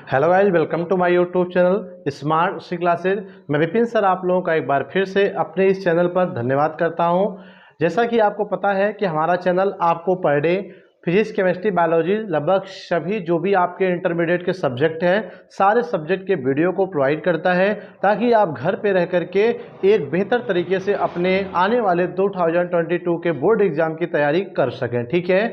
Hello guys, welcome to my YouTube channel smart C classes. मैं Vipin sir आप लोगों का एक बार फिर से अपने इस चैनल पर धन्यवाद करता हूं। जैसा कि आपको पता है कि हमारा चैनल आपको per day physics, chemistry, biology लगभग सभी जो भी आपके इंटरमीडिएट के सब्जेक्ट हैं सारे सब्जेक्ट के वीडियो को प्रोवाइड करता है, ताकि आप घर पे रह करके एक बेहतर तरीके से अपने आने वाले 2022 के बोर्ड एग्ज़ाम की तैयारी कर सकें। ठीक है,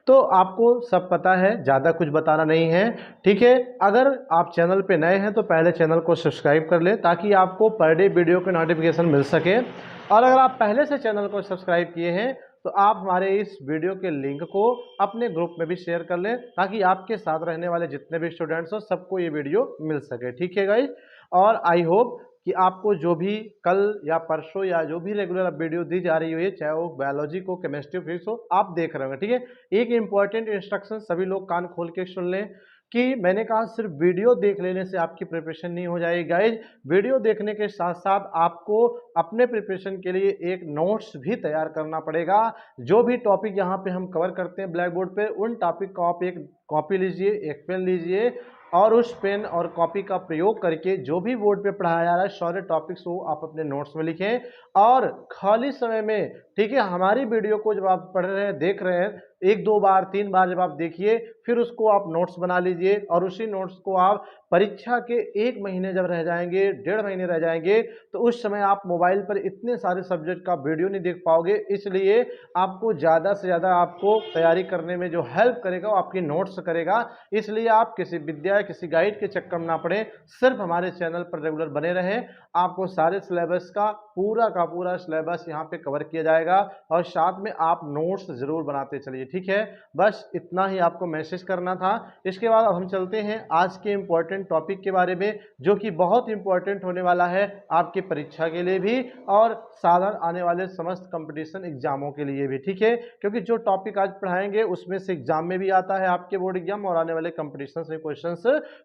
तो आपको सब पता है, ज़्यादा कुछ बताना नहीं है। ठीक है, अगर आप चैनल पे नए हैं तो पहले चैनल को सब्सक्राइब कर लें, ताकि आपको पर डे वीडियो के नोटिफिकेशन मिल सके। और अगर आप पहले से चैनल को सब्सक्राइब किए हैं तो आप हमारे इस वीडियो के लिंक को अपने ग्रुप में भी शेयर कर लें, ताकि आपके साथ रहने वाले जितने भी स्टूडेंट्स हो सबको ये वीडियो मिल सके। ठीक है गाइस, और आई होप कि आपको जो भी कल या परसों या जो भी रेगुलर वीडियो दी जा रही है, चाहे वो बायोलॉजी को, केमिस्ट्री, फिजिक्स हो, आप देख रहे होंगे। ठीक है, एक इंपॉर्टेंट इंस्ट्रक्शन सभी लोग कान खोल के सुन लें कि मैंने कहा सिर्फ वीडियो देख लेने से आपकी प्रिपरेशन नहीं हो जाएगी गाइज। वीडियो देखने के साथ साथ आपको अपने प्रिपरेशन के लिए एक नोट्स भी तैयार करना पड़ेगा। जो भी टॉपिक यहाँ पे हम कवर करते हैं ब्लैक बोर्ड पे, उन टॉपिक को आप एक कॉपी लीजिए, एक पेन लीजिए, और उस पेन और कॉपी का प्रयोग करके जो भी बोर्ड पे पढ़ाया जा रहा है सारे टॉपिक्स को आप अपने नोट्स में लिखें। और खाली समय में, ठीक है, हमारी वीडियो को जब आप पढ़ रहे हैं, देख रहे हैं, एक दो बार तीन बार जब आप देखिए, फिर उसको आप नोट्स बना लीजिए, और उसी नोट्स को आप परीक्षा के एक महीने जब रह जाएंगे, 1.5 महीने रह जाएंगे, तो उस समय आप मोबाइल पर इतने सारे सब्जेक्ट का वीडियो नहीं देख पाओगे। इसलिए आपको ज़्यादा से ज़्यादा आपको तैयारी करने में जो हेल्प करेगा वो आपकी नोट्स करेगा। इसलिए आप किसी विद्या, किसी गाइड के चक्कर में ना पड़े, सिर्फ हमारे चैनल पर रेगुलर बने रहें। आपको सारे सिलेबस का पूरा सिलेबस यहाँ पे कवर किया जाएगा, और साथ में आप नोट्स जरूर बनाते चलिए। ठीक है, बस इतना ही आपको मैसेज करना था। इसके बाद अब हम चलते हैं आज के इंपॉर्टेंट टॉपिक के बारे में, जो कि बहुत इंपॉर्टेंट होने वाला है आपकी परीक्षा के लिए भी और साधारण आने वाले समस्त कंपटीशन एग्जामों के लिए भी। ठीक है, क्योंकि जो टॉपिक आज पढ़ाएंगे उसमें से एग्जाम में भी आता है, आपके बोर्ड एग्जाम और आने वाले कंपटीशन से क्वेश्चंस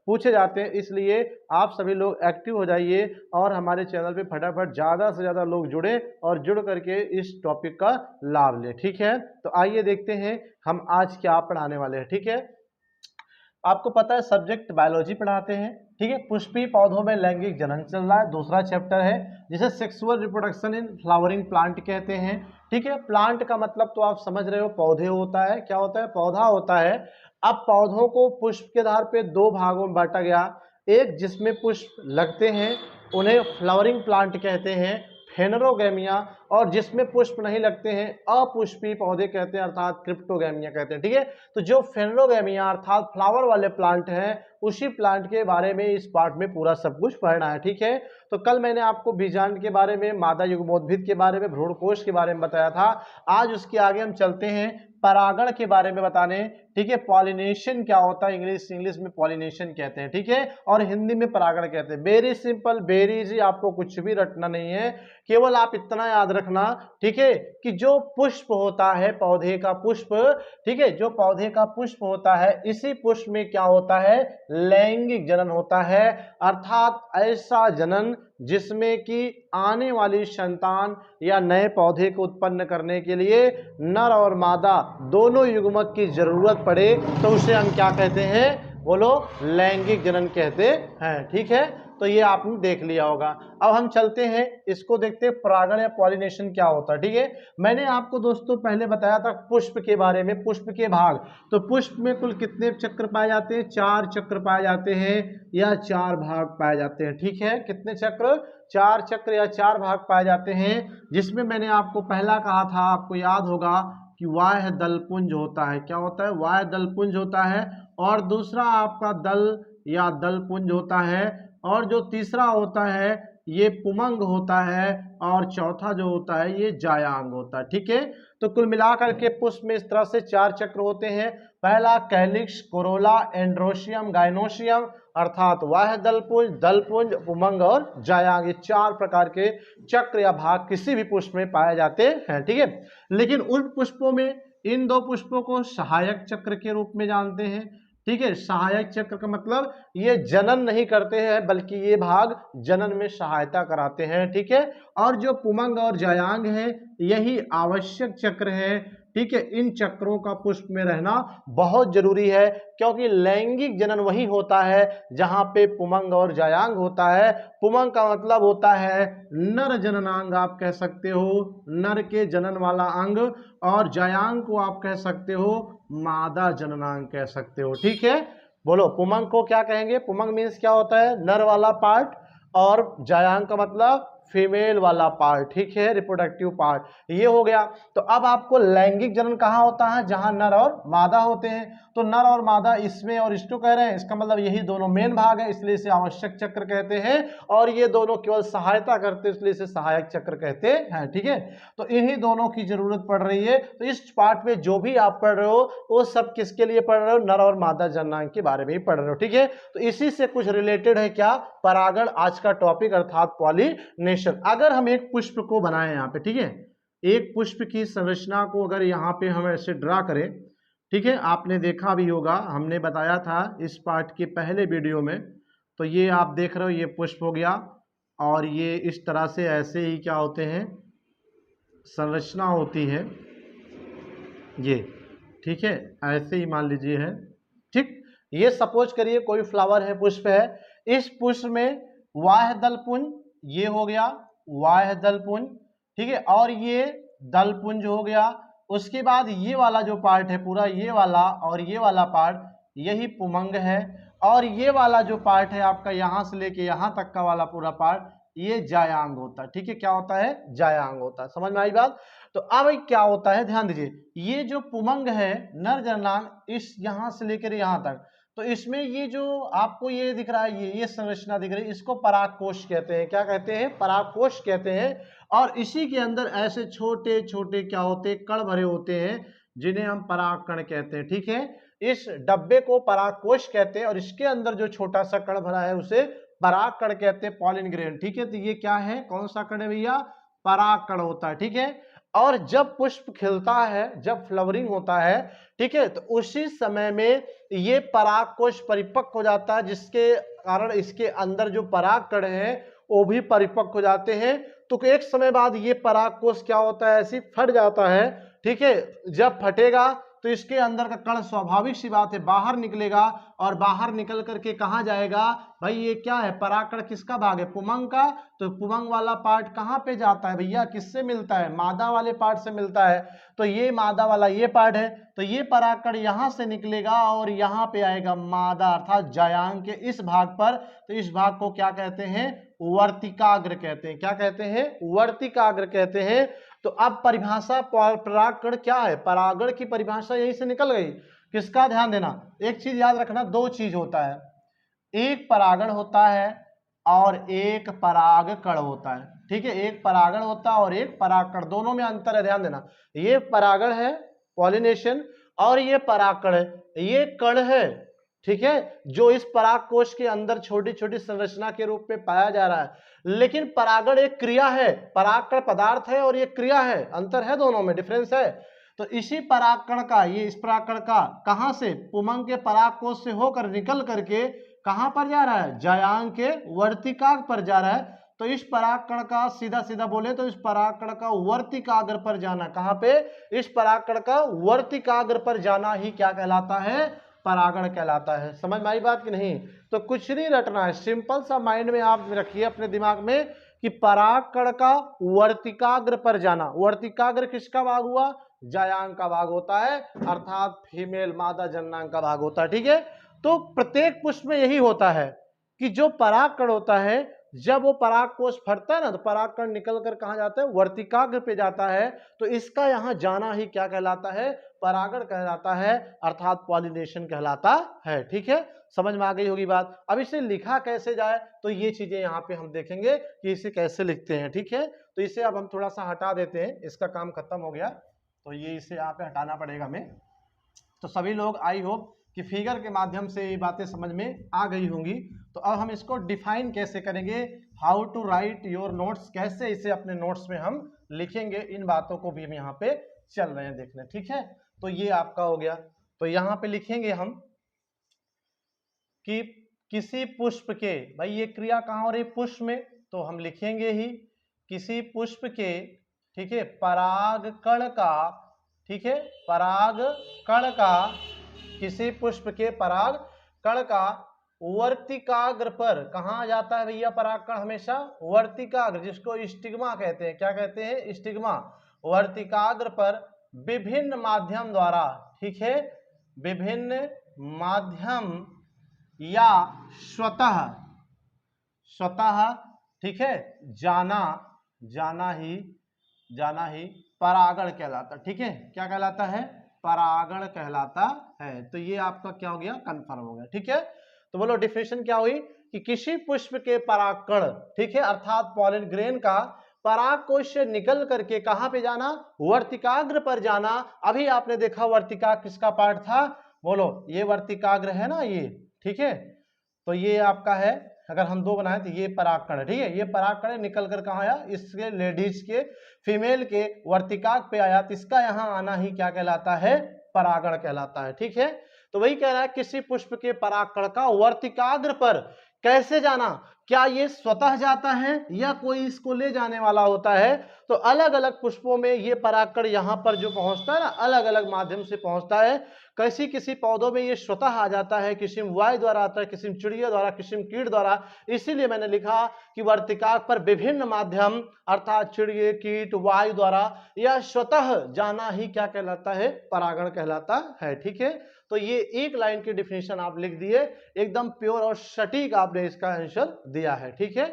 पूछे जाते हैं। इसलिए आप सभी लोग एक्टिव हो जाइए और हमारे चैनल पे फटाफट ज़्यादा से ज़्यादा लोग जुड़े और जुड़ करके इस टॉपिक का लाभ लें। ठीक है, तो आइए देखते हैं हम आज क्या पढ़ाने वाले हैं। ठीक है, आपको पता है सब्जेक्ट बायोलॉजी पढ़ाते हैं। ठीक है, पुष्पीय पौधों में लैंगिक जनन चल रहा है, दूसरा चैप्टर है जिसे sexual reproduction in flowering plant कहते हैं। ठीक है, प्लांट का मतलब तो आप समझ रहे हो, पौधे होता है। क्या होता है? पौधा होता है। अब पौधों को पुष्प के आधार पे दो भागों में बांटा गया, एक जिसमें पुष्प लगते हैं उन्हें फ्लावरिंग प्लांट कहते हैं, फेनरोगैमिया, और जिसमें पुष्प नहीं लगते हैं अपुष्पीय पौधे कहते हैं, अर्थात क्रिप्टोगैमिया कहते हैं। ठीक है, तो जो फेनरोगैमिया अर्थात फ्लावर वाले प्लांट हैं, उसी प्लांट के बारे में इस पार्ट में पूरा सब कुछ पढ़ना है। ठीक है, तो कल मैंने आपको बीजांड के बारे में, मादा युग्मोद्भिद के बारे में, भ्रूणकोश के बारे में बताया था। आज उसके आगे हम चलते हैं परागण के बारे में बताने। ठीक है, पॉलिनेशन क्या होता है, इंग्लिश में पॉलिनेशन कहते हैं। ठीक है, और हिंदी में परागण कहते हैं। वेरी सिंपल, वेरी इजी, आपको कुछ भी रटना नहीं है, केवल आप इतना याद रखना, ठीक है, कि जो पुष्प होता है, पौधे का पुष्प, ठीक है, जो पौधे का पुष्प होता है, इसी पुष्प में क्या होता है? लैंगिक जनन होता है, अर्थात ऐसा जनन जिसमें कि आने वाली संतान या नए पौधे को उत्पन्न करने के लिए नर और मादा दोनों युग्मक की जरूरत पड़े, तो उसे हम क्या कहते हैं? बोलो, लैंगिक जनन कहते हैं। ठीक है, तो ये आपने देख लिया होगा। अब हम चलते हैं, इसको देखते हैं परागण या पॉलिनेशन क्या होता है। ठीक है, मैंने आपको दोस्तों पहले बताया था पुष्प के बारे में, पुष्प के भाग। तो पुष्प में कुल कितने चक्र पाए जाते हैं? 4 चक्र पाए जाते हैं, या 4 भाग पाए जाते हैं। ठीक है, कितने चक्र? 4 चक्र या 4 भाग पाए जाते हैं, जिसमें मैंने आपको पहला कहा था, आपको याद होगा कि वाह्य दलपुंज होता है। क्या होता है? वाह्य दलपुंज होता है। और दूसरा आपका दल या दलपुंज होता है, और जो तीसरा होता है ये पुमंग होता है, और चौथा जो होता है ये जायांग होता है। ठीक है, तो कुल मिलाकर के पुष्प में इस तरह से 4 चक्र होते हैं। पहला कैलिक्स, कोरोला, एंड्रोशियम, गाइनोशियम, अर्थात वाह्य दलपुंज, दलपुंज, पुमंग और जायांग, ये 4 प्रकार के चक्र या भाग किसी भी पुष्प में पाए जाते हैं। ठीक है, लेकिन उन पुष्पों में इन 2 पुष्पों को सहायक चक्र के रूप में जानते हैं। ठीक है, सहायक चक्र का मतलब ये जनन नहीं करते हैं, बल्कि ये भाग जनन में सहायता कराते हैं। ठीक है, और जो पुमंग और जायांग है यही आवश्यक चक्र है। ठीक है, इन चक्रों का पुष्प में रहना बहुत जरूरी है, क्योंकि लैंगिक जनन वही होता है जहां पे पुमंग और जायांग होता है। पुमंग का मतलब होता है नर जननांग, आप कह सकते हो नर के जनन वाला अंग, और जायांग को आप कह सकते हो मादा जननांग कह सकते हो। ठीक है, बोलो पुमंग को क्या कहेंगे? पुमंग मीन्स क्या होता है? नर वाला पार्ट, और जायांग का मतलब फीमेल वाला पार्ट। ठीक है, रिप्रोडक्टिव पार्ट, ये हो गया। तो अब आपको लैंगिक जनन कहाँ होता है? जहां नर और मादा होते हैं। तो नर और मादा इसमें और इसको कह रहे हैं, इसका मतलब यही दोनों मेन भाग है, इसलिए इसे आवश्यक चक्र कहते हैं। और ये दोनों केवल सहायता करते हैं, इसलिए इसे सहायक चक्र कहते हैं। ठीक है, तो इन्हीं दोनों की जरूरत पड़ रही है। तो इस पार्ट में जो भी आप पढ़ रहे हो वो सब किसके लिए पढ़ रहे हो? नर और मादा जननांग के बारे में ही पढ़ रहे हो। ठीक है, तो इसी से कुछ रिलेटेड है क्या? परागण, आज का टॉपिक, अर्थात पॉलिनेशन। अगर हम एक पुष्प को बनाए यहाँ पे, ठीक है, एक पुष्प की संरचना को अगर यहाँ पे हम ऐसे ड्रा करें, ठीक है, आपने देखा भी होगा, हमने बताया था इस पार्ट के पहले वीडियो में। तो ये आप देख रहे हो, ये पुष्प हो गया, और ये इस तरह से ऐसे ही क्या होते हैं, संरचना होती है ये। ठीक है, ऐसे ही मान लीजिए है। ठीक, ये सपोज करिए कोई फ्लावर है, पुष्प है। इस पुष्प में वाह्य दल पुंज, ये हो गया वाह्य दल पुंज, ठीक है, और ये दल पुंज हो गया। उसके बाद ये वाला जो पार्ट है पूरा, ये वाला और ये वाला पार्ट, यही पुमंग है। और ये वाला जो पार्ट है आपका, यहां से लेके यहां तक का वाला पूरा पार्ट, ये जायांग होता है। ठीक है, क्या होता है? जायांग होता है। समझ में आई बात? तो अब क्या होता है, ध्यान दीजिए, ये जो पुमंग है नर जननांग, इस यहां से लेकर यहां तक, तो इसमें ये जो आपको ये दिख रहा है, ये संरचना दिख रही है, इसको परागकोश कहते हैं। क्या कहते हैं? परागकोश कहते हैं। और इसी के अंदर ऐसे छोटे छोटे क्या होते हैं, कण भरे होते हैं, जिन्हें हम परागकण कहते हैं। ठीक है, इस डब्बे को परागकोश कहते हैं, और इसके अंदर जो छोटा सा कण भरा है उसे परागकण कहते हैं, पॉलिन ग्रेन। ठीक है, तो ये क्या है, कौन सा कण है भैया? परागकण होता है। ठीक है, और जब पुष्प खिलता है, जब फ्लावरिंग होता है, ठीक है, तो उसी समय में ये परागकोश परिपक्व हो जाता है, जिसके कारण इसके अंदर जो परागकण है वो भी परिपक्व हो जाते हैं। तो एक समय बाद ये परागकोश क्या होता है, ऐसे फट जाता है। ठीक है, जब फटेगा तो इसके अंदर का कण, स्वाभाविक सी बात है, बाहर निकलेगा, और बाहर निकल करके कहाँ जाएगा? भाई ये क्या है, परागकण किसका भाग है? पुमंग का। तो पुमंग वाला पार्ट कहाँ पे जाता है भैया? किससे मिलता है? मादा वाले पार्ट से मिलता है। तो ये मादा वाला ये पार्ट है, तो ये परागकण यहां से निकलेगा और यहाँ पे आएगा मादा, अर्थात जायांग के इस भाग पर। तो इस भाग को क्या कहते हैं? वर्तिकाग्र कहते हैं। क्या कहते हैं? वर्तिकाग्र कहते हैं। तो अब परिभाषा, परागकण क्या है, परागण की परिभाषा यहीं से निकल गई। किसका? ध्यान देना, एक चीज याद रखना, दो चीज होता है, एक परागण होता है और एक परागकण होता है। ठीक है, एक परागण होता है और एक परागकण, दोनों में अंतर है, ध्यान देना। ये परागण है, पॉलिनेशन, और ये परागकण है, ये कण है। ठीक है, जो इस परागकोश के अंदर छोटी छोटी संरचना के रूप में पाया जा रहा है। लेकिन परागण एक क्रिया है, परागकण पदार्थ है और ये क्रिया है, अंतर है, दोनों में डिफरेंस है। तो इसी परागकण का, ये इस परागकण का कहां से? पुमंग के परागकोश से होकर निकल करके कहां पर जा रहा है? जायांग के वर्तिकाग्र पर जा रहा है। तो इस परागकण का सीधा सीधा बोले तो इस परागकण का वर्तिकाग्र पर जाना, कहां पे? इस परागकण का वर्तिकाग्र पर जाना ही क्या कहलाता है? परागण कहलाता है। समझ में आई बात कि नहीं? तो कुछ नहीं रटना है, सिंपल सा माइंड में आप रखिए अपने दिमाग में कि परागकण का वर्तिकाग्र पर जाना। वर्तिकाग्र किसका भाग हुआ? जायांग का भाग होता है, अर्थात फीमेल, मादा जननांग का भाग होता है। ठीक है, तो प्रत्येक पुष्प में यही होता है कि जो परागकण होता है, जब वो परागकोश फटता है ना, तो परागकण निकल कर कहां जाता है? वर्तिकाग्र पे जाता है। तो इसका यहां जाना ही क्या कहलाता है? परागण कहलाता है, अर्थात पॉलिनेशन कहलाता है। ठीक है, समझ में आ गई होगी बात। अब इसे लिखा कैसे जाए, तो ये चीजें यहाँ पे हम देखेंगे कि इसे कैसे लिखते हैं। ठीक है, तो इसे अब हम थोड़ा सा हटा देते हैं, इसका काम खत्म हो गया, तो ये इसे यहाँ पे हटाना पड़ेगा हमें। तो सभी लोग आई होप कि फिगर के माध्यम से ये बातें समझ में आ गई होंगी। तो अब हम इसको डिफाइन कैसे करेंगे, how to write your notes, कैसे इसे अपने नोट्स में हम लिखेंगे, इन बातों को भी हम यहाँ पे चल रहे हैं देखने। ठीक है, तो ये आपका हो गया। तो यहाँ पे लिखेंगे हम कि किसी पुष्प के, भाई ये क्रिया कहाँ हो रही? पुष्प में, तो हम लिखेंगे ही किसी पुष्प के, ठीक है, परागकण का ठीक है, पराग कण का, किसी पुष्प के पराग कण का वर्तिकाग्र पर, कहाँ जाता है भैया परागकण? हमेशा वर्तिकाग्र, जिसको स्टिग्मा कहते हैं। क्या कहते हैं? स्टिग्मा। वर्तिकाग्र पर विभिन्न माध्यम द्वारा, ठीक है, विभिन्न माध्यम या स्वतः, स्वतः, ठीक है, जाना ही परागण कहलाता। ठीक है, क्या कहलाता है? परागण कहलाता है। तो ये आपका क्या हो गया? कंफर्म हो गया। ठीक है, तो बोलो डिफिनेशन क्या हुई कि किसी पुष्प के परागकण, ठीक है, अर्थात पॉलन ग्रेन का पराग कोश से निकल करके कहां पे जाना? वर्तिकाग्र पर जाना। अभी आपने देखा वर्तिकाग्र किसका पार्ट था? बोलो, ये वर्तिकाग्र है ना ये, ठीक है, तो ये आपका है, अगर हम दो बनाए तो ये परागकण है। ठीक है, ये परागकण निकल कर कहाँ आया? इसके लेडीज के, फीमेल के वर्तिकाग्र पे आया, तो इसका यहाँ आना ही क्या कहलाता है? परागण कहलाता है। ठीक है, तो वही कह रहा है किसी पुष्प के परागकण का वर्तिकाग्र पर कैसे जाना? क्या ये स्वतः जाता है या कोई इसको ले जाने वाला होता है? तो अलग अलग पुष्पों में ये परागकण यहाँ पर जो पहुंचता है ना, अलग अलग माध्यम से पहुंचता है। किसी पौधों में ये स्वतः आ जाता है, किसी में वायु द्वारा आता है, किसी में चिड़िया द्वारा, किसी में कीट द्वारा। इसीलिए मैंने लिखा कि वर्तिकाग्र पर विभिन्न माध्यम अर्थात चिड़िए, कीट, वायु द्वारा या स्वतः जाना ही क्या कहलाता है? परागण कहलाता है। ठीक है, तो ये एक लाइन की डिफिनेशन आप लिख दिए, एकदम प्योर और सटीक आपने इसका आंसर दिया है। ठीक है,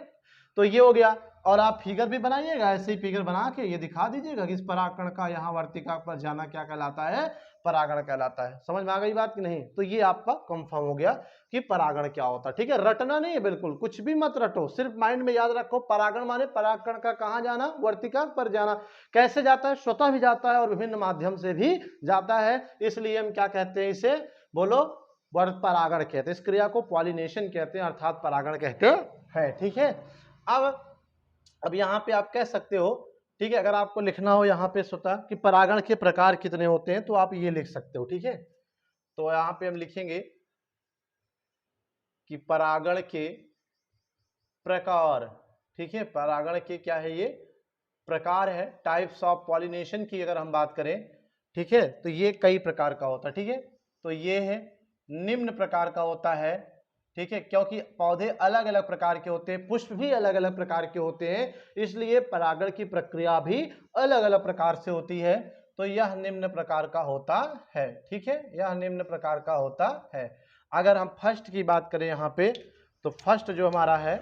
तो ये हो गया। और आप फिगर भी बनाइएगा, ऐसे ही फिगर बना के ये दिखा दीजिएगा कि इस परागकण का यहाँ वर्तिकाग्र पर जाना क्या कहलाता है? परागण कहलाता है। समझ में आ गई बात कि नहीं? तो ये आपका कंफर्म हो गया कि परागण क्या होता है। ठीक है, रटना नहीं है, बिल्कुल कुछ भी मत रटो, सिर्फ माइंड में याद रखो परागण माने परागकण का कहाँ जाना? वर्तिकाग्र पर जाना। कैसे जाता है? स्वतः भी जाता है और विभिन्न माध्यम से भी जाता है। इसलिए हम क्या कहते हैं इसे? बोलो, परागण कहते हैं। इस क्रिया को पॉलिनेशन कहते हैं, अर्थात परागण कहते हैं। ठीक है, अब यहाँ पे आप कह सकते हो, ठीक है, अगर आपको लिखना हो यहाँ पे स्वतः कि परागण के प्रकार कितने होते हैं, तो आप ये लिख सकते हो। ठीक है, तो यहाँ पे हम लिखेंगे कि परागण के प्रकार, ठीक है, परागण के क्या है? ये प्रकार है, टाइप्स ऑफ पॉलिनेशन की अगर हम बात करें, ठीक है, तो ये कई प्रकार का होता है। ठीक है, तो ये है निम्न प्रकार का होता है। ठीक है, क्योंकि पौधे अलग अलग प्रकार के होते हैं, पुष्प भी अलग अलग प्रकार के होते हैं, इसलिए परागण की प्रक्रिया भी अलग अलग प्रकार से होती है। तो यह निम्न प्रकार का होता है। ठीक है, यह निम्न प्रकार का होता है। अगर हम फर्स्ट की बात करें यहाँ पे, तो फर्स्ट जो हमारा है,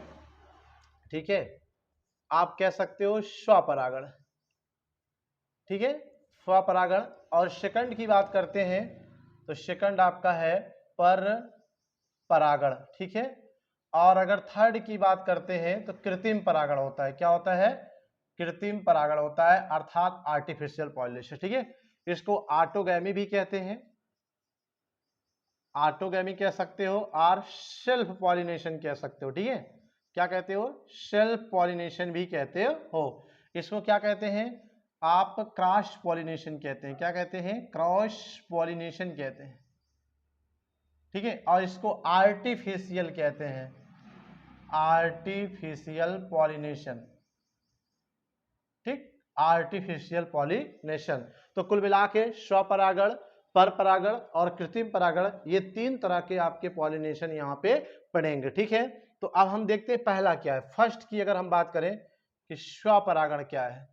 ठीक है, आप कह सकते हो स्वपरागण। ठीक है, स्वपरागण। और सेकंड की बात करते हैं तो सेकंड आपका है पर परागण। ठीक है, और अगर थर्ड की बात करते हैं तो कृत्रिम परागण होता है। क्या होता है? कृत्रिम परागण होता है, अर्थात आर्टिफिशियल पॉलिनेशन। ठीक है, इसको ऑटोगैमी भी कहते हैं, ऑटोगैमी कह सकते हो और सेल्फ पॉलिनेशन कह सकते हो। ठीक है, क्या कहते हो? सेल्फ पॉलिनेशन भी कहते हो। इसको क्या कहते हैं आप? क्रॉस पॉलिनेशन कहते हैं। क्या कहते हैं? क्रॉस पॉलिनेशन कहते हैं। ठीक है, और इसको आर्टिफिशियल कहते हैं, आर्टिफिशियल पॉलिनेशन। ठीक, आर्टिफिशियल पॉलिनेशन। तो कुल मिला के स्वपरागण, पर परागण और कृत्रिम परागण, ये तीन तरह के आपके पॉलिनेशन यहाँ पे पढ़ेंगे। ठीक है, तो अब हम देखते हैं पहला क्या है। फर्स्ट की अगर हम बात करें कि स्वपरागण क्या है,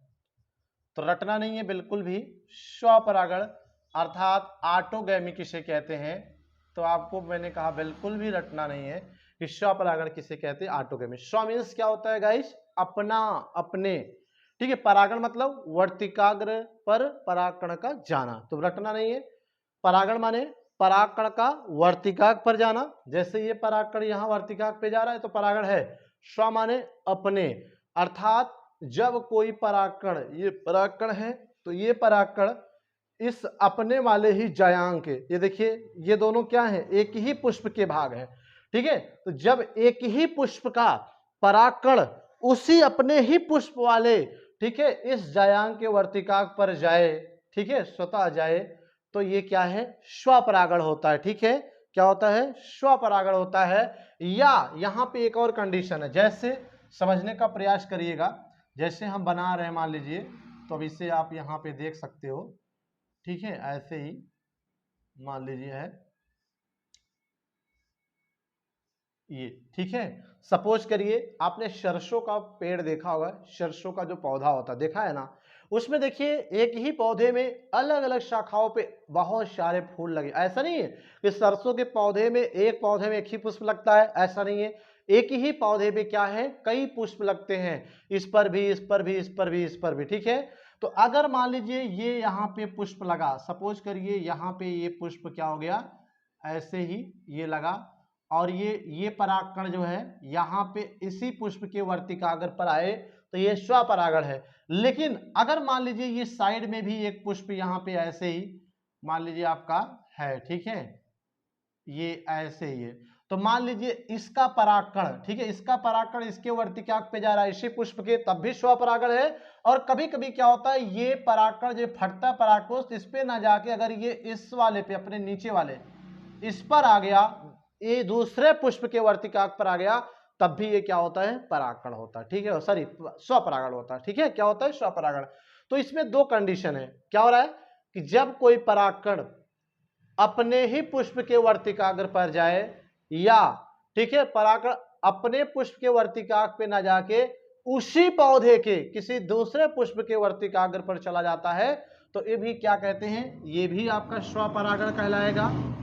तो रटना नहीं है बिल्कुल भी। स्वपरागण अर्थात ऑटोगैमी किसे कहते हैं, तो आपको मैंने कहा बिल्कुल भी रटना नहीं है कि स्वपरागण किसे कहते हैं? ऑटोगैमी। स्व मीन्स क्या होता है गाइस? अपना, अपने। ठीक है, परागण मतलब वर्तिकाग्र पर परागकण का जाना, तो रटना नहीं है। परागण माने परागकण का वर्तिकाग्र पर जाना, जैसे ये परागकण यहाँ वर्तिकाग्र पे जा रहा है तो परागण है। स्व माने अपने, अर्थात जब कोई परागकण, ये परागकण है तो ये परागकण इस अपने वाले ही जायांक, ये देखिए ये दोनों क्या है? एक ही पुष्प के भाग हैं। ठीक है, तो जब एक ही पुष्प का परागकण उसी अपने ही पुष्प वाले, ठीक है, इस जायांक के वर्तिकाग्र पर जाए, ठीक है, स्वतः जाए, तो ये क्या है? स्वपरागण होता है। ठीक है, क्या होता है? स्वपरागण होता है। या यहाँ पे एक और कंडीशन है, जैसे समझने का प्रयास करिएगा। जैसे हम बना रहे हैं, मान लीजिए, तो अब इसे आप यहाँ पे देख सकते हो। ठीक है, ऐसे ही मान लीजिए है ये, ठीक है। सपोज करिए आपने सरसों का पेड़ देखा होगा, सरसों का जो पौधा होता है देखा है ना, उसमें देखिए एक ही पौधे में अलग अलग शाखाओं पे बहुत सारे फूल लगे। ऐसा नहीं है कि सरसों के पौधे में एक पौधे में एक ही पुष्प लगता है, ऐसा नहीं है। एक ही पौधे में क्या है, कई पुष्प लगते हैं, इस पर भी, इस पर भी, इस पर भी, इस पर भी, ठीक है। तो अगर मान लीजिए ये यहाँ पे पुष्प लगा, सपोज करिए यहाँ पे ये पुष्प क्या हो गया, ऐसे ही ये लगा, और ये परागकण जो है यहाँ पे इसी पुष्प के वर्तिकाग्र पर आए तो ये स्वपरागण है। लेकिन अगर मान लीजिए ये साइड में भी एक पुष्प यहाँ पे ऐसे ही मान लीजिए आपका है, ठीक है, ये ऐसे ही है, तो मान लीजिए इसका परागकण, ठीक है, इसका परागकण इसके वर्तिकाग्र पे जा रहा है इसी पुष्प के, तब भी स्वपरागण है। और कभी कभी क्या होता है, ये परागकण जो फटता परागकोश इस पे ना जाके अगर ये इस वाले पे, अपने नीचे वाले इस पर आ गया, ये दूसरे पुष्प के वर्तिकाग्र पर आ गया, तब भी ये क्या होता है, परागकण होता है, ठीक है, सॉरी स्वपरागण होता है, ठीक है, क्या होता है, स्वपरागण। तो इसमें दो कंडीशन है, क्या हो रहा है कि जब कोई परागकण अपने ही पुष्प के वर्तिकाग्र पर जाए, या ठीक है परागकण अपने पुष्प के वर्तिकाग्र पे ना जाके उसी पौधे के किसी दूसरे पुष्प के वर्तिकाग्र पर चला जाता है, तो ये भी क्या कहते हैं, ये भी आपका स्वपरागण कहलाएगा।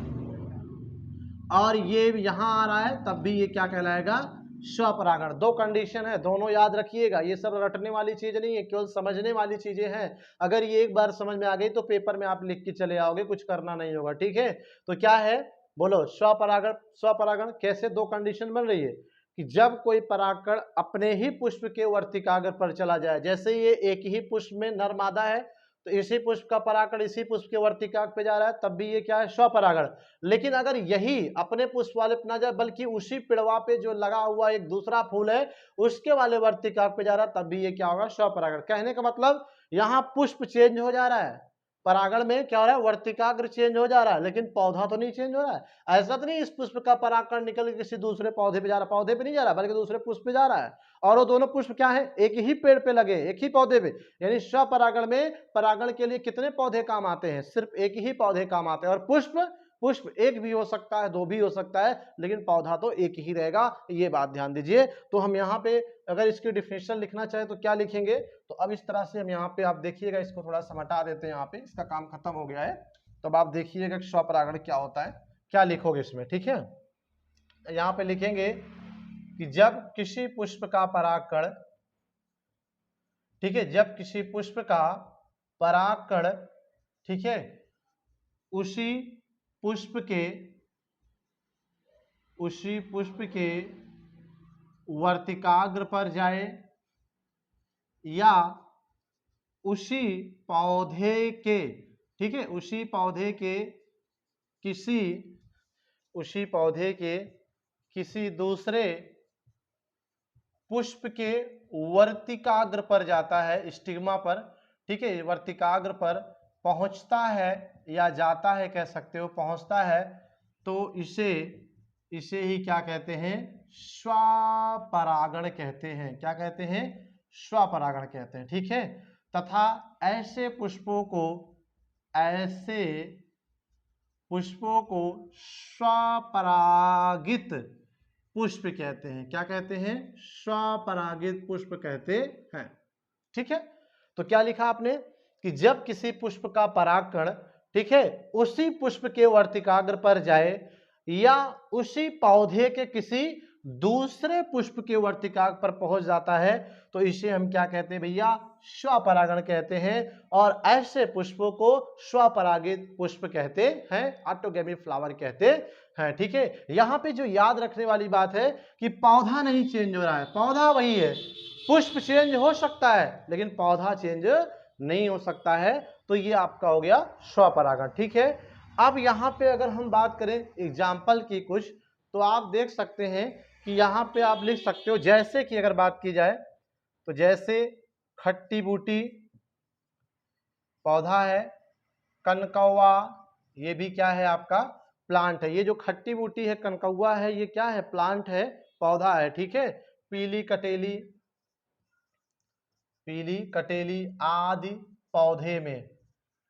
और ये यहां आ रहा है तब भी ये क्या कहलाएगा, स्वपरागण। दो कंडीशन है, दोनों याद रखिएगा, ये सब रटने वाली चीज नहीं है, केवल समझने वाली चीजें हैं। अगर ये एक बार समझ में आ गई तो पेपर में आप लिख के चले आओगे, कुछ करना नहीं होगा, ठीक है। तो क्या है, बोलो, स्वपरागण। स्वपरागण कैसे, दो कंडीशन बन रही है कि जब कोई परागकण अपने ही पुष्प के वर्तिकाग्र पर चला जाए, जैसे ये एक ही पुष्प में नर मादा है, तो इसी पुष्प का परागकण इसी पुष्प के वर्तिकाग्र पे जा रहा है, तब भी ये क्या है, स्वपरागण। लेकिन अगर यही अपने पुष्प वाले पे ना जाए, बल्कि उसी पेड़वा पे जो लगा हुआ एक दूसरा फूल है उसके वाले वर्तिकाग्र पे जा रहा है, तब भी ये क्या होगा, स्वपरागण। कहने का मतलब यहाँ पुष्प चेंज हो जा रहा है, परागण में क्या हो रहा है, वर्तिकाग्र चेंज हो जा रहा है, लेकिन पौधा तो नहीं चेंज हो रहा है। ऐसा तो नहीं इस पुष्प का परागकण निकल के किसी दूसरे पौधे पे जा रहा है, पौधे पे नहीं जा रहा बल्कि दूसरे पुष्प पे जा रहा है। और वो दोनों पुष्प क्या है, एक ही पेड़ पे लगे, एक ही पौधे पे। यानी स्वपरागण में परागण के लिए कितने पौधे काम आते हैं, सिर्फ एक ही पौधे काम आते हैं। और पुष्प, पुष्प एक भी हो सकता है, दो भी हो सकता है, लेकिन पौधा तो एक ही रहेगा, ये बात ध्यान दीजिए। तो हम यहाँ पे अगर इसकी डिफिनेशन लिखना चाहे तो क्या लिखेंगे, तो अब इस तरह से हम यहाँ पे, आप देखिएगा इसको थोड़ा सा हटा देते हैं, यहाँ पे इसका काम खत्म हो गया है। तो अब आप देखिएगा स्वपरागण क्या होता है, क्या लिखोगे इसमें, ठीक है। यहाँ पे लिखेंगे कि जब किसी पुष्प का परागकण, ठीक है, जब किसी पुष्प का परागकण, ठीक है, उसी पुष्प के, उसी पुष्प के वर्तिकाग्र पर जाए, या उसी पौधे के, ठीक है, उसी पौधे के किसी, उसी पौधे के किसी दूसरे पुष्प के वर्तिकाग्र पर जाता है, स्टिग्मा पर, ठीक है, वर्तिकाग्र पर पहुंचता है या जाता है, कह सकते हो पहुंचता है, तो इसे, इसे ही क्या कहते हैं, स्वपरागण कहते हैं। क्या कहते हैं, स्वपरागण कहते हैं, ठीक है। तथा ऐसे पुष्पों को, ऐसे पुष्पों को स्वपरागित पुष्प कहते हैं। क्या कहते हैं, स्वपरागित पुष्प कहते हैं, ठीक है। तो क्या लिखा आपने कि जब किसी पुष्प का परागकण, ठीक है, उसी पुष्प के वर्तिकाग्र पर जाए, या उसी पौधे के किसी दूसरे पुष्प के वर्तिकाग्र पर पहुंच जाता है, तो इसे हम क्या कहते हैं भैया, स्वपरागण कहते हैं। और ऐसे पुष्पों को स्वपरागित पुष्प कहते हैं, ऑटोगैमी फ्लावर कहते हैं, ठीक है। यहां पे जो याद रखने वाली बात है कि पौधा नहीं चेंज हो रहा है, पौधा वही है, पुष्प चेंज हो सकता है लेकिन पौधा चेंज नहीं हो सकता है। तो ये आपका हो गया स्वपरागण, ठीक है। अब यहाँ पे अगर हम बात करें एग्जाम्पल की कुछ, तो आप देख सकते हैं कि यहाँ पे आप लिख सकते हो, जैसे कि अगर बात की जाए तो जैसे खट्टी बूटी पौधा है, कनकौआ ये भी क्या है आपका प्लांट है। ये जो खट्टी बूटी है, कनकौआ है, ये क्या है, प्लांट है, पौधा है, ठीक है। पीली कटेली, पीली कटेली आदि पौधे में,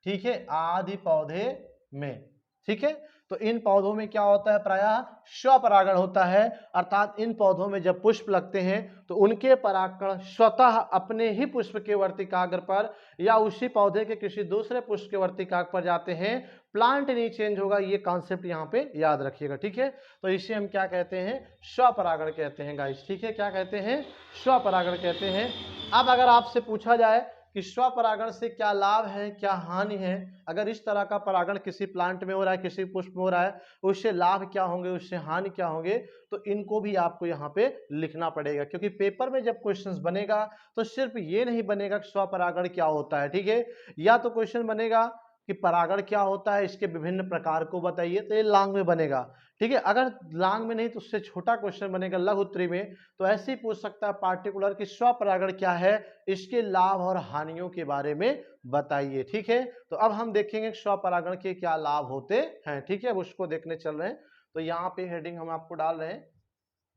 ठीक है, आदि पौधे में। ठीक है, तो इन पौधों में क्या होता है, प्रायः स्वपरागण होता है, अर्थात इन पौधों में जब पुष्प लगते हैं तो उनके परागकण स्वतः अपने ही पुष्प के वर्तिकाग्र पर या उसी पौधे के किसी दूसरे पुष्प के वर्तिकाग्र पर जाते हैं, प्लांट नहीं चेंज होगा। ये कॉन्सेप्ट यहाँ पे याद रखिएगा। ठीक है, तो इसे हम क्या कहते हैं, स्वपरागण कहते हैं गाइस। ठीक है, क्या कहते हैं, स्वपरागण कहते हैं। अब अगर आपसे पूछा जाए कि स्वपरागण से क्या लाभ है, क्या हानि है, अगर इस तरह का परागण किसी प्लांट में हो रहा है, किसी पुष्प में हो रहा है, उससे लाभ क्या होंगे, उससे हानि क्या होंगे, तो इनको भी आपको यहाँ पे लिखना पड़ेगा। क्योंकि पेपर में जब क्वेश्चंस बनेगा तो सिर्फ ये नहीं बनेगा कि स्वपरागण क्या होता है। ठीक है, या तो क्वेश्चन बनेगा कि परागण क्या होता है, इसके विभिन्न प्रकार को बताइए, तो ये लॉन्ग में बनेगा। ठीक है, अगर लॉन्ग में नहीं तो उससे छोटा क्वेश्चन बनेगा लघु उत्तरी में, तो ऐसे ही पूछ सकता है पार्टिकुलर कि स्वपरागण क्या है, इसके लाभ और हानियों के बारे में बताइए। ठीक है, तो अब हम देखेंगे स्वपरागण के क्या लाभ होते हैं। ठीक है, अब उसको देखने चल रहे हैं। तो यहाँ पे हेडिंग हम आपको डाल रहे हैं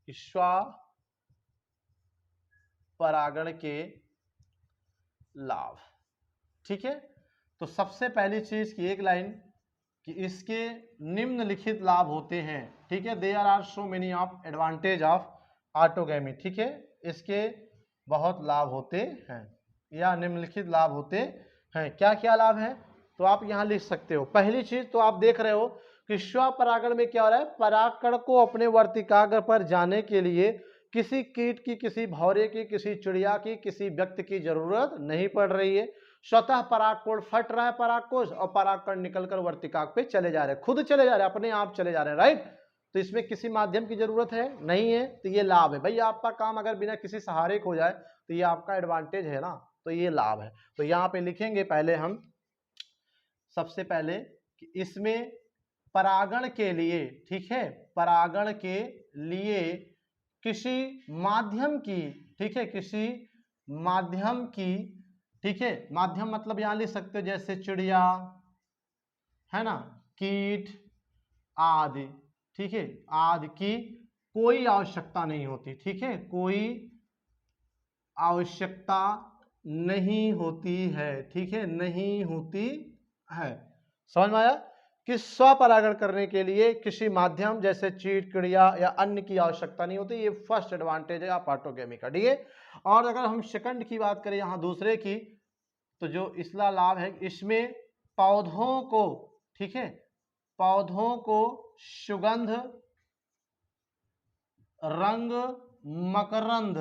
कि स्वपरागण के लाभ। ठीक है, तो सबसे पहली चीज की एक लाइन कि इसके निम्नलिखित लाभ होते हैं। ठीक है, there are so many of advantage of autogamy. ठीक है, इसके बहुत लाभ होते हैं या निम्नलिखित लाभ होते हैं। क्या क्या लाभ है, तो आप यहाँ लिख सकते हो। पहली चीज तो आप देख रहे हो कि स्वपरागण में क्या हो रहा है, परागकण को अपने वर्तिकाग्र पर जाने के लिए किसी कीट की, किसी भौरे की, किसी चिड़िया की, किसी व्यक्ति की जरूरत नहीं पड़ रही है। स्वतः परागकोश फट रहा है, परागकोश, और परागकण निकलकर वर्तिकाग्र पे चले जा रहे हैं, खुद चले जा रहे हैं, अपने आप चले जा रहे हैं। राइट, तो इसमें किसी माध्यम की जरूरत है नहीं है, तो ये लाभ है। भाई आपका काम अगर बिना किसी सहारे को हो जाए तो ये आपका एडवांटेज है ना, तो ये लाभ है। तो यहाँ पे लिखेंगे पहले हम सबसे पहले कि इसमें परागण के लिए, ठीक है, परागण के लिए किसी माध्यम की, ठीक है, किसी माध्यम की, ठीक है, माध्यम मतलब यहां लिख सकते हो जैसे चिड़िया है ना, कीट आदि, ठीक है, आदि की कोई आवश्यकता नहीं होती। ठीक है, कोई आवश्यकता नहीं होती है। ठीक है, नहीं होती है। समझ में आया कि स्वपरागण करने के लिए किसी माध्यम जैसे चीट, चिड़िया या अन्य की आवश्यकता नहीं होती। ये फर्स्ट एडवांटेज है ऑटोगैमी का। ठीक है, और अगर हम सेकंड की बात करें यहां दूसरे की, तो जो इसका लाभ है, इसमें पौधों को, ठीक है, पौधों को सुगंध, रंग, मकरंद,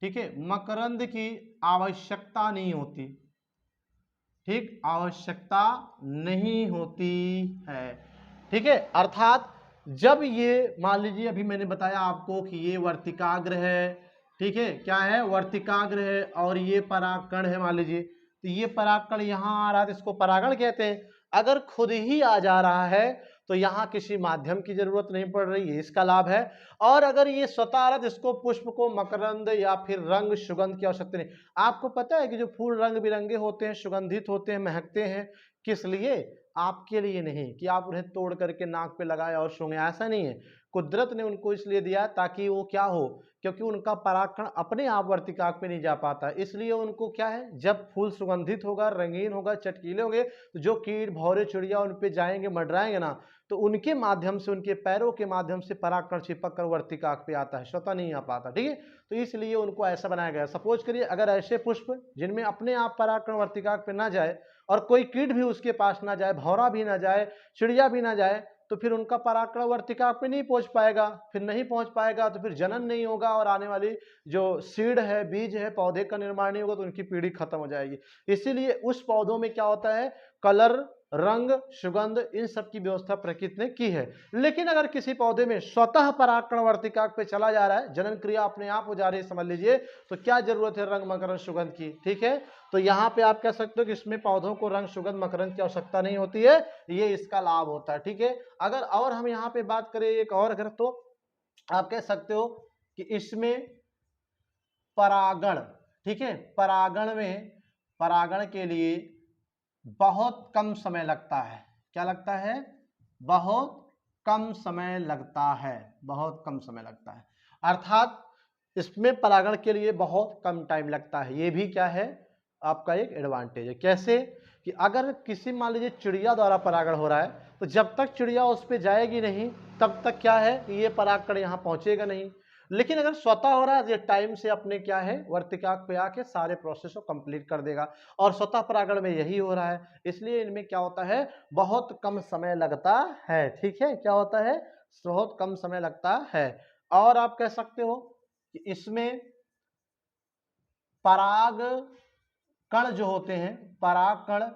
ठीक है, मकरंद की आवश्यकता नहीं होती। ठीक, आवश्यकता नहीं होती है। ठीक है, अर्थात जब ये मान लीजिए अभी मैंने बताया आपको कि ये वर्तिकाग्र है, ठीक है, क्या है, वर्तिकाग्र है, और ये परागकण है मान लीजिए, तो ये परागकण यहाँ आ रहा है तो इसको परागण कहते हैं। अगर खुद ही आ जा रहा है तो यहाँ किसी माध्यम की जरूरत नहीं पड़ रही है, इसका लाभ है। और अगर ये स्वतः आ रहा है तो इसको पुष्प को मकरंद या फिर रंग, सुगंध की आवश्यकता नहीं। आपको पता है कि जो फूल रंग बिरंगे होते हैं, सुगंधित होते हैं, महकते हैं, किस लिए, आपके लिए नहीं कि आप उन्हें तोड़ करके नाक पे लगाए और सूंघे, ऐसा नहीं है। कुदरत ने उनको इसलिए दिया ताकि वो क्या हो, क्योंकि उनका परागकण अपने आप वर्तिकाग्र पे नहीं जा पाता, इसलिए उनको क्या है, जब फूल सुगंधित होगा, रंगीन होगा, चटकीले होंगे, तो जो कीट, भौरे, चिड़िया उन पे जाएंगे, मंडराएंगे ना, तो उनके माध्यम से, उनके पैरों के माध्यम से परागकण चिपक कर वर्तिकाग्र पे आता है, स्वतः नहीं आ पाता। ठीक है, तो इसलिए उनको ऐसा बनाया गया। सपोज करिए अगर ऐसे पुष्प जिनमें अपने आप परागकण वर्तिकाग्र पे ना जाए और कोई कीट भी उसके पास ना जाए, भौरा भी ना जाए, चिड़िया भी ना जाए, तो फिर उनका परागकण वर्तिकाग्र पे नहीं पहुंच पाएगा। फिर नहीं पहुंच पाएगा तो फिर जनन नहीं होगा, और आने वाली जो सीड है, बीज है, पौधे का निर्माण नहीं होगा, तो उनकी पीढ़ी खत्म हो जाएगी। इसीलिए उस पौधों में क्या होता है, कलर, रंग, सुगंध, इन सब की व्यवस्था प्रकृति ने की है। लेकिन अगर किसी पौधे में स्वतः परागकण वर्तिकाग्र पे चला जा रहा है, जनन क्रिया अपने आप हो जा रही है, समझ लीजिए, तो क्या जरूरत है, रंग, मकरंद, सुगंध की। ठीक है, तो यहाँ पे आप कह सकते हो कि इसमें पौधों को रंग, सुगंध, मकरंद की आवश्यकता नहीं होती है, ये इसका लाभ होता है। ठीक है, अगर और हम यहाँ पे बात करें एक और, अगर तो आप कह सकते हो कि इसमें परागण, ठीक है, परागण में, परागण के लिए बहुत कम समय लगता है। क्या लगता है, बहुत कम समय लगता है, बहुत कम समय लगता है, अर्थात इसमें परागण के लिए बहुत कम टाइम लगता है। ये भी क्या है, आपका एक एडवांटेज है। कैसे, कि अगर किसी मान लीजिए चिड़िया द्वारा परागण हो रहा है तो जब तक चिड़िया उस पर जाएगी नहीं तब तक क्या है ये परागकण यहाँ पहुंचेगा नहीं। लेकिन अगर स्वतः हो रहा है ये टाइम से अपने क्या है वर्तिका पे आके सारे प्रोसेस को कंप्लीट कर देगा और स्वतः परागण में यही हो रहा है, इसलिए इनमें क्या होता है बहुत कम समय लगता है। ठीक है, क्या होता है बहुत कम समय लगता है। और आप कह सकते हो कि इसमें पराग कण जो होते हैं पराग कण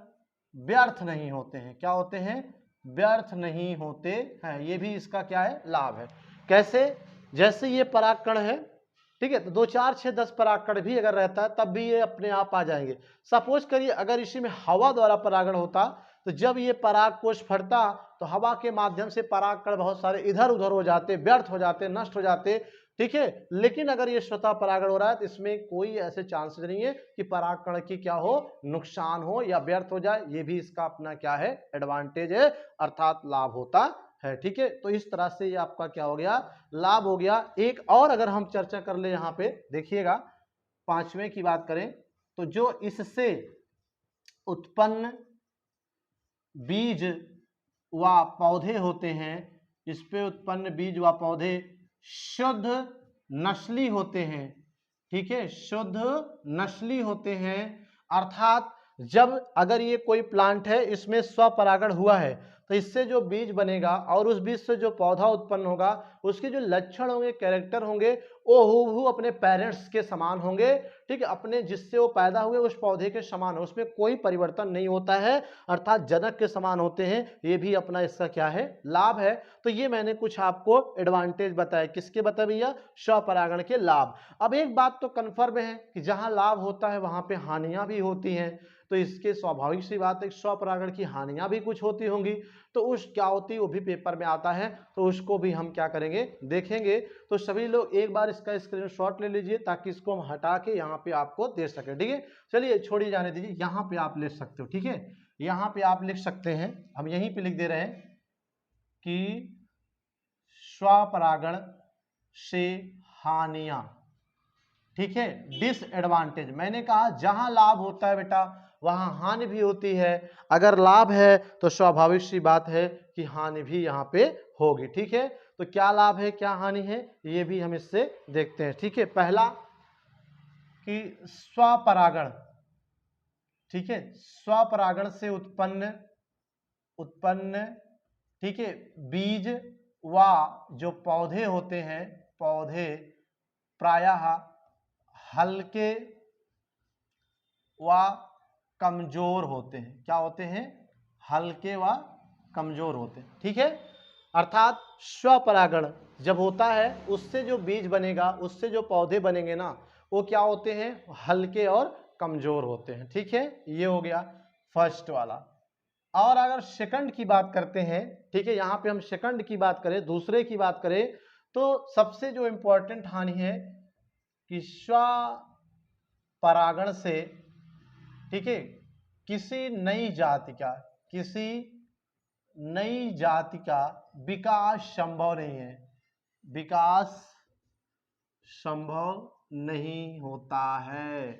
व्यर्थ नहीं होते हैं। क्या होते हैं व्यर्थ नहीं होते हैं, ये भी इसका क्या है लाभ है। कैसे, जैसे ये पराग कण है ठीक है तो 2 4 6 10 पराग कण भी अगर रहता है तब भी ये अपने आप आ जाएंगे। सपोज करिए अगर इसी में हवा द्वारा परागण होता तो जब ये पराग कोश फटता तो हवा के माध्यम से पराग कण बहुत सारे इधर उधर हो जाते, व्यर्थ हो जाते, नष्ट हो जाते। ठीक है, लेकिन अगर ये स्वतः परागण हो रहा है तो इसमें कोई ऐसे चांसेस नहीं है कि पराग कण की क्या हो नुकसान हो या व्यर्थ हो जाए। ये भी इसका अपना क्या है एडवांटेज है अर्थात लाभ होता है। ठीक है, तो इस तरह से ये आपका क्या हो गया लाभ हो गया। एक और अगर हम चर्चा कर ले यहाँ पे देखिएगा 5वें की बात करें तो जो इससे उत्पन्न बीज व पौधे होते हैं, इस पे उत्पन्न बीज व पौधे शुद्ध नस्ली होते हैं। ठीक है, शुद्ध नस्ली होते हैं अर्थात जब अगर ये कोई प्लांट है इसमें स्वपरागण हुआ है तो इससे जो बीज बनेगा और उस बीज से जो पौधा उत्पन्न होगा उसके जो लक्षण होंगे कैरेक्टर होंगे वो हूबहू अपने पेरेंट्स के समान होंगे। ठीक है, अपने जिससे वो पैदा हुए उस पौधे के समान हो, उसमें कोई परिवर्तन नहीं होता है अर्थात जनक के समान होते हैं। ये भी अपना इसका क्या है लाभ है। तो ये मैंने कुछ आपको एडवांटेज बताया, किसके बताया भैया स्वपरागण के लाभ। अब एक बात तो कन्फर्म है कि जहां लाभ होता है वहां पे हानियां भी होती हैं, तो इसके स्वाभाविक सी बात है स्वपरागण की हानियां भी कुछ होती होंगी, तो उस क्या होती है वो भी पेपर में आता है, तो उसको भी हम क्या करेंगे देखेंगे। तो सभी लोग एक बार इसका स्क्रीनशॉट ले लीजिए ताकि इसको हम हटा के यहाँ पे आपको दे सके। ठीक है, चलिए छोड़िए जाने दीजिए, यहाँ पे आप लिख सकते हो। ठीक है, यहाँ पे आप लिख सकते हैं, हम यहीं पे लिख दे रहे हैं कि स्वपरागण से हानियां। ठीक है, डिसएडवांटेज मैंने कहा जहां लाभ होता है बेटा वहां हानि भी होती है, अगर लाभ है तो स्वाभाविक सी बात है कि हानि भी यहां पे होगी। ठीक है, तो क्या लाभ है क्या हानि है ये भी हम इससे देखते हैं। ठीक है, पहला कि स्वपरागण। ठीक है, स्वपरागण से उत्पन्न ठीक है बीज व जो पौधे होते हैं पौधे प्रायः हल्के व कमजोर होते हैं। क्या होते हैं हल्के व कमजोर होते हैं। ठीक है, अर्थात स्वपरागण जब होता है उससे जो बीज बनेगा उससे जो पौधे बनेंगे ना वो क्या होते हैं हल्के और कमजोर होते हैं। ठीक है, ये हो गया फर्स्ट वाला। और अगर सेकंड की बात करते हैं, ठीक है यहाँ पे हम सेकंड की बात करें दूसरे की बात करें तो सबसे जो इंपॉर्टेंट हानि है कि स्वपरागण से ठीक है किसी नई जाति का विकास संभव नहीं है, विकास संभव नहीं होता है।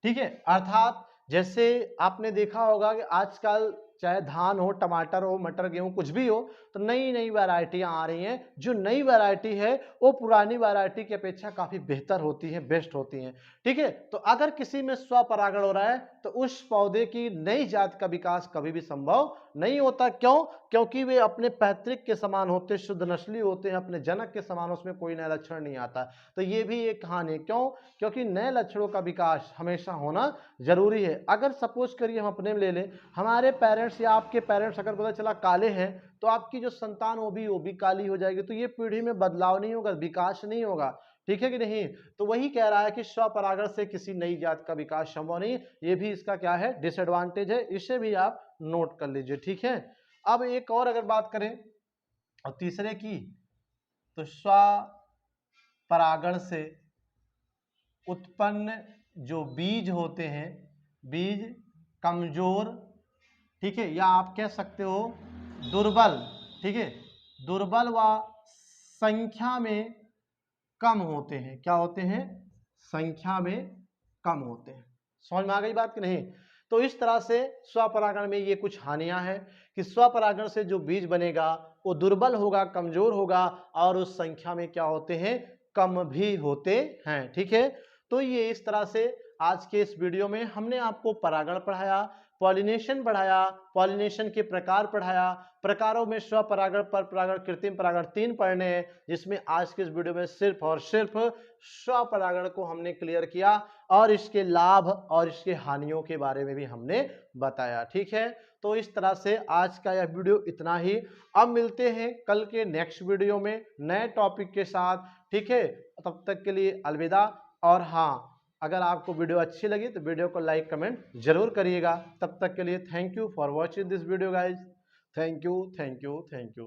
ठीक है, अर्थात जैसे आपने देखा होगा कि आजकल चाहे धान हो टमाटर हो मटर गेहूं कुछ भी हो तो नई नई वैरायटियां आ रही हैं। जो नई वैरायटी है वो पुरानी वैरायटी की अपेक्षा काफी बेहतर होती है, बेस्ट होती हैं। ठीक है, तो अगर किसी में स्वपरागण हो रहा है तो उस पौधे की नई जात का विकास कभी भी संभव नहीं होता। क्यों? क्योंकि वे अपने पैतृक के समान होते, शुद्ध नस्ली होते हैं, अपने जनक के समान, उसमें कोई नया लक्षण नहीं आता। तो ये भी एक हानि। क्यों? क्योंकि नए लक्षणों का विकास हमेशा होना जरूरी है। अगर सपोज करिए हम अपने में ले लें, हमारे पेरेंट्स या आपके पेरेंट्स अगर पता चला काले हैं तो आपकी जो संतान वो भी काली हो जाएगी, तो ये पीढ़ी में बदलाव नहीं होगा, विकास नहीं होगा। ठीक है कि नहीं? तो वही कह रहा है कि स्वपरागण से किसी नई जात का विकास संभव नहीं, ये भी इसका क्या है डिसएडवांटेज है, इसे भी आप नोट कर लीजिए। ठीक है, अब एक और अगर बात करें और तीसरे की तो स्वपरागण से उत्पन्न जो बीज होते हैं बीज कमजोर, ठीक है, या आप कह सकते हो दुर्बल। ठीक है, दुर्बल व संख्या में कम होते हैं। क्या होते हैं? संख्या में कम होते हैं। समझ में आ गई बात कि नहीं? तो इस तरह से स्वपरागण में ये कुछ हानियां हैं कि स्वपरागण से जो बीज बनेगा वो दुर्बल होगा, कमजोर होगा और उस संख्या में क्या होते हैं, कम भी होते हैं। ठीक है, तो ये इस तरह से आज के इस वीडियो में हमने आपको परागण पढ़ाया, पॉलिनेशन बढ़ाया, पॉलिनेशन के प्रकार पढ़ाया, प्रकारों में स्वपरागण, परपरागण, कृत्रिम परागण 3 पढ़ने हैं, जिसमें आज के इस वीडियो में सिर्फ और सिर्फ स्वपरागण को हमने क्लियर किया और इसके लाभ और इसके हानियों के बारे में भी हमने बताया। ठीक है, तो इस तरह से आज का यह वीडियो इतना ही। अब मिलते हैं कल के नेक्स्ट वीडियो में नए टॉपिक के साथ। ठीक है, तब तक के लिए अलविदा। और हाँ, अगर आपको वीडियो अच्छी लगी तो वीडियो को लाइक कमेंट जरूर करिएगा। तब तक के लिए thank you for watching this video guys. Thank you, thank you, thank you.